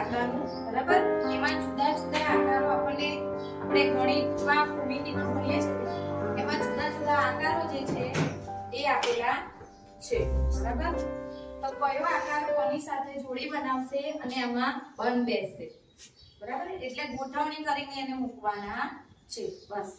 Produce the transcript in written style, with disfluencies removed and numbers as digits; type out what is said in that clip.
આકારનું, બરાબર? એમાં જુદા જુદા આકારો આપણે ગણિતમાં ભૂમિતિમાં ભણીએ છીએ, એમાં જુદા જુદા આકારો જે છે એ આપેલા છે, બરાબર? તો કયો આકાર કોની સાથે જોડી બનાવશે અને એમાં બંધ બેસશે, બરાબર? એટલે ગોઠવણી કરીને એને મૂકવાના છે, બસ.